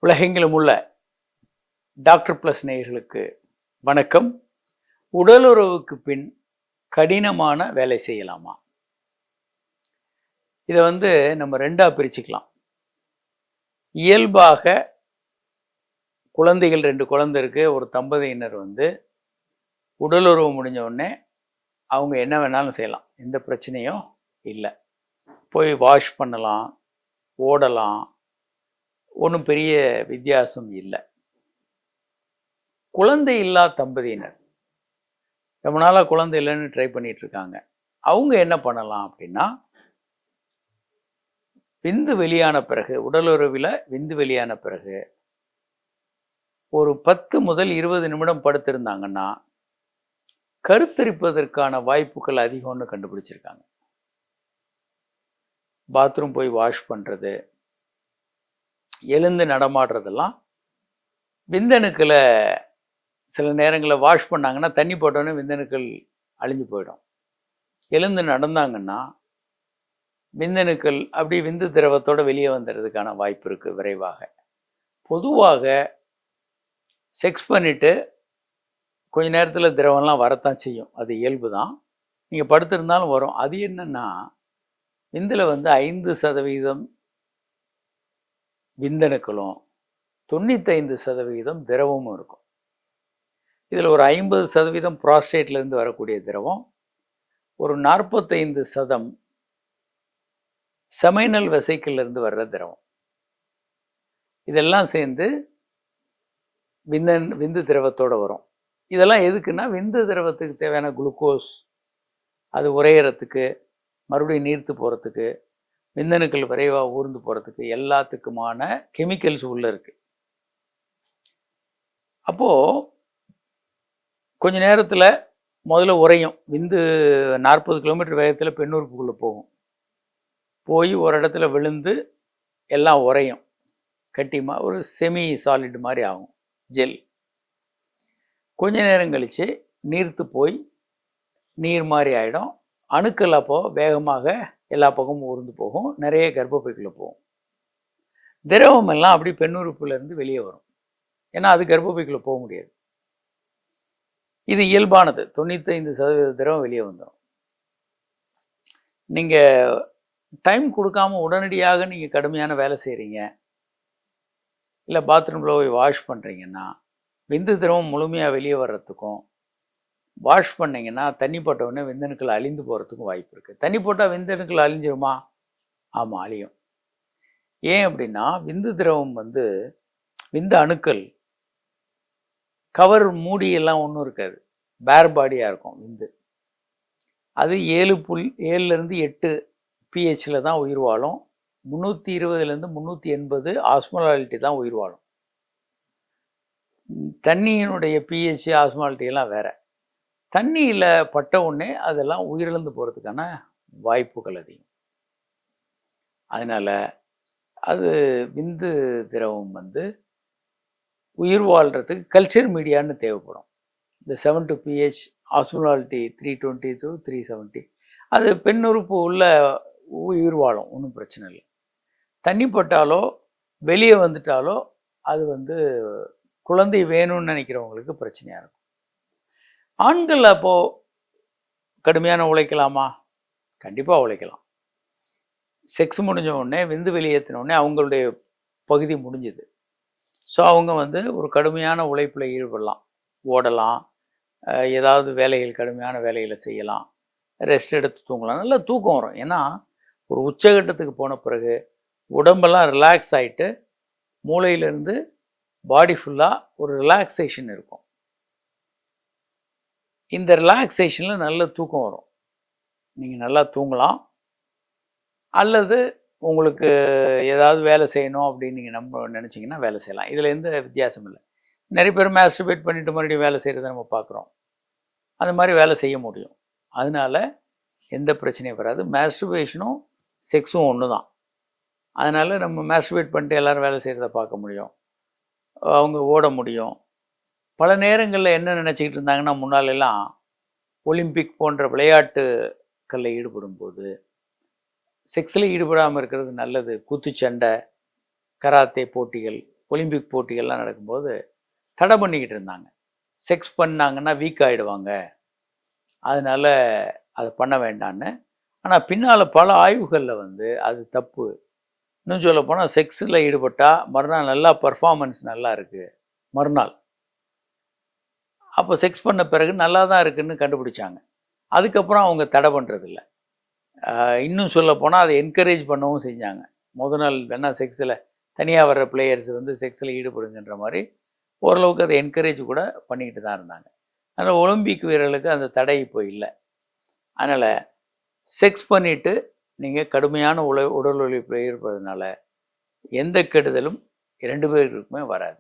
உலகெங்கிலும் உள்ள doctor plus நேயர்களுக்கு வணக்கம். உடலுறவுக்கு பின் கடினமான வேலை செய்யலாமா? இதை நம்ம ரெண்டா பிரிச்சுக்கலாம். இயல்பாக குழந்தைகள் 2 குழந்தை இருக்கு, ஒரு தம்பதியினர் உடலுறவு முடிஞ்ச உடனே அவங்க என்ன வேணாலும் செய்யலாம், எந்த பிரச்சனையும் இல்லை. போய் வாஷ் பண்ணலாம், ஓடலாம், ஒன்றும் பெரிய வித்தியாசம் இல்லை. குழந்தை இல்லா தம்பதியினர் ரொம்ப நாளாக குழந்தை இல்லைன்னு ட்ரை பண்ணிட்டு இருக்காங்க. அவங்க என்ன பண்ணலாம் அப்படின்னா, விந்து வெளியான பிறகு, உடலுறவில் விந்து வெளியான பிறகு ஒரு 10 முதல் 20 நிமிடம் படுத்திருந்தாங்கன்னா கருத்தரிப்பதற்கான வாய்ப்புகள் அதிகம்னு கண்டுபிடிச்சிருக்காங்க. பாத்ரூம் போய் வாஷ் பண்ணுறது, எழுந்து நடமாடுறதெல்லாம் விந்தணுக்களை சில நேரங்களில் வாஷ் பண்ணாங்கன்னா தண்ணி போட்டோன்னே விந்தணுக்கள் அழிஞ்சு போயிடும். எழுந்து நடந்தாங்கன்னா விந்தணுக்கள் அப்படி விந்து திரவத்தோடு வெளியே வந்துடுறதுக்கான வாய்ப்பு இருக்குது விரைவாக. பொதுவாக செக்ஸ் பண்ணிவிட்டு கொஞ்ச நேரத்தில் திரவம்லாம் வரத்தான் செய்யும், அது இயல்பு தான். நீங்கள் படுத்திருந்தாலும் வரும். அது என்னென்னா, விந்தில் 5% விந்தணுக்களும் 95% திரவமும் இருக்கும். இதில் ஒரு 50% ப்ராஸ்டேட்லேருந்து வரக்கூடிய திரவம், ஒரு 45% செமைனல் வெசைக்கிள்லேருந்து வர்ற திரவம். இதெல்லாம் சேர்ந்து விந்து திரவத்தோடு வரும். இதெல்லாம் எதுக்குன்னா, விந்து திரவத்துக்கு தேவையான குளுக்கோஸ் அது உறையிறதுக்கு, மறுபடியும் நீர்த்து போகிறதுக்கு, விந்தணுக்கள் விரைவாக ஊர்ந்து போகிறதுக்கு எல்லாத்துக்குமான கெமிக்கல்ஸ் உள்ளே இருக்குது. அப்போது கொஞ்ச நேரத்தில் முதல்ல உறையும். விந்து 40 கிலோமீட்டர் வேகத்தில் பெண்ணுறுப்புக்குள்ளே போகும். போய் ஒரு இடத்துல விழுந்து எல்லாம் உறையும், கட்டிமா ஒரு செமி சாலிட் மாதிரி ஆகும், ஜெல். கொஞ்ச நேரம் கழித்து நீர்த்து போய் நீர் மாதிரி ஆகிடும். அணுக்கள் அப்போது வேகமாக எல்லா பக்கமும் ஊர்ந்து போகும், நிறைய கர்ப்பப்பைக்குள்ளே போகும். திரவம் எல்லாம் அப்படி பெண்ணுறுப்புலேருந்து வெளியே வரும், ஏன்னா அது கர்ப்பப்பைக்குள்ளே போக முடியாது. இது இயல்பானது. 95% திரவம் வெளியே வந்துடும். நீங்கள் டைம் கொடுக்காம உடனடியாக நீங்கள் கடுமையான வேலை செய்கிறீங்க, இல்லை பாத்ரூமில் போய் வாஷ் பண்ணுறீங்கன்னா விந்து திரவம் முழுமையாக வெளியே வர்றதுக்கும், வாஷ் பண்ணிங்கன்னா தண்ணி போட்டவுடனே விந்தணுக்கள் அழிந்து போகிறதுக்கும் வாய்ப்பு இருக்குது. தண்ணி போட்டால் விந்தணுக்கள் அழிஞ்சிருமா? ஆமாம், அழியும். ஏன் அப்படின்னா, விந்து திரவம் விந்து அணுக்கள் கவர் மூடியெல்லாம் ஒன்றும் இருக்காது, பேர் பாடியாக இருக்கும் விந்து. அது 7.7லேருந்து 8 pHல் தான் உயிர் வாழும். 320லேருந்து 380 ஆஸ்மோலாலிட்டி தான் உயிர் வாழும். தண்ணியினுடைய pH ஆஸ்மாலிட்டி எல்லாம் வேறு. தண்ணியில் பட்ட உடனே அதெல்லாம் உயிரிழந்து போகிறதுக்கான வாய்ப்புகள் அதிகம். அதனால் அது விந்து திரவம் உயிர் வாழ்கிறதுக்கு கல்ச்சர் மீடியான்னு தேவைப்படும். இந்த 7 pH ஆஸ்மோலாலிட்டி 320 to 370 அது பெண்ணுறுப்பு உள்ள உயிர் வாழும், ஒன்றும் பிரச்சனை இல்லை. தண்ணி பட்டாலோ வெளியே வந்துட்டாலோ அது குழந்தை வேணும்னு நினைக்கிறவங்களுக்கு பிரச்சனையாக இருக்கும். ஆண்கள் அப்போது கடுமையான உழைக்கலாமா? கண்டிப்பாக உழைக்கலாம். செக்ஸ் முடிஞ்ச உடனே, விந்து வெளியேற்றின உடனே அவங்களுடைய பகுதி முடிஞ்சுது. ஸோ அவங்க ஒரு கடுமையான உழைப்பில் ஈடுபடலாம், ஓடலாம், ஏதாவது வேலைகள் கடுமையான வேலைகளை செய்யலாம், ரெஸ்ட் எடுத்து தூங்கலாம். நல்லா தூக்கம் வரும். ஏன்னா ஒரு உச்சகட்டத்துக்கு போன பிறகு உடம்பெல்லாம் ரிலாக்ஸ் ஆகிட்டு மூளையிலேருந்து பாடி ஃபுல்லாக ஒரு ரிலாக்ஸேஷன் இருக்கும். இந்த ரிலாக்ஸேஷனில் நல்ல தூக்கம் வரும். நீங்கள் நல்லா தூங்கலாம். அல்லது உங்களுக்கு ஏதாவது வேலை செய்யணும் அப்படின்னு நீங்கள் நினச்சிங்கன்னா வேலை செய்யலாம். இதில் எந்த வித்தியாசமும் இல்லை. நிறைய பேர் மாஸ்டர்பேட் பண்ணிவிட்டு மறுபடியும் வேலை செய்கிறத நம்ம பார்க்குறோம். அந்த மாதிரி வேலை செய்ய முடியும். அதனால் எந்த பிரச்சனையும் வராது. மாஸ்டர்பேஷனும் செக்ஸும் ஒன்று தான். அதனால் நம்ம மாஸ்டர்பேட் பண்ணிட்டு எல்லோரும் வேலை செய்கிறத பார்க்க முடியும், அவங்க ஓட முடியும். பல நேரங்களில் என்ன நினச்சிக்கிட்டு இருந்தாங்கன்னா, முன்னாலெல்லாம் ஒலிம்பிக் போன்ற விளையாட்டுக்களில் ஈடுபடும் போது செக்ஸில் ஈடுபடாமல் இருக்கிறது நல்லது. குத்துச்சண்டை, கராத்தே போட்டிகள் ஒலிம்பிக் போட்டிகள்லாம் நடக்கும்போது தடை பண்ணிக்கிட்டு இருந்தாங்க. செக்ஸ் பண்ணாங்கன்னா வீக் ஆகிடுவாங்க, அதனால் அதை பண்ண வேண்டான்னு. ஆனால் பின்னால் பல ஆய்வுகளில் வந்து அது தப்பு. இன்னும் சொல்ல போனால் செக்ஸில் ஈடுபட்டால் மறுநாள் நல்லா பர்ஃபார்மன்ஸ் நல்லா இருக்குது மறுநாள். அப்போ செக்ஸ் பண்ண பிறகு நல்லா தான் இருக்குதுன்னு கண்டுபிடிச்சாங்க. அதுக்கப்புறம் அவங்க தடை பண்ணுறதில்ல. இன்னும் சொல்ல போனால் அதை என்கரேஜ் பண்ணவும் செஞ்சாங்க. நாள் வேணால் செக்ஸில் தனியாக வர்ற பிளேயர்ஸ் வந்து செக்ஸில் ஈடுபடுங்கன்ற மாதிரி ஓரளவுக்கு அதை என்கரேஜ் கூட பண்ணிக்கிட்டு தான் இருந்தாங்க. அதனால் ஒலிம்பிக் வீரர்களுக்கு அந்த தடை இப்போ இல்லை. அதனால் செக்ஸ் பண்ணிவிட்டு நீங்கள் கடுமையான உடல் உழைப்பில் ஈடுபடுறதுனால எந்த கெடுதலும் 2 பேருக்குமே வராது.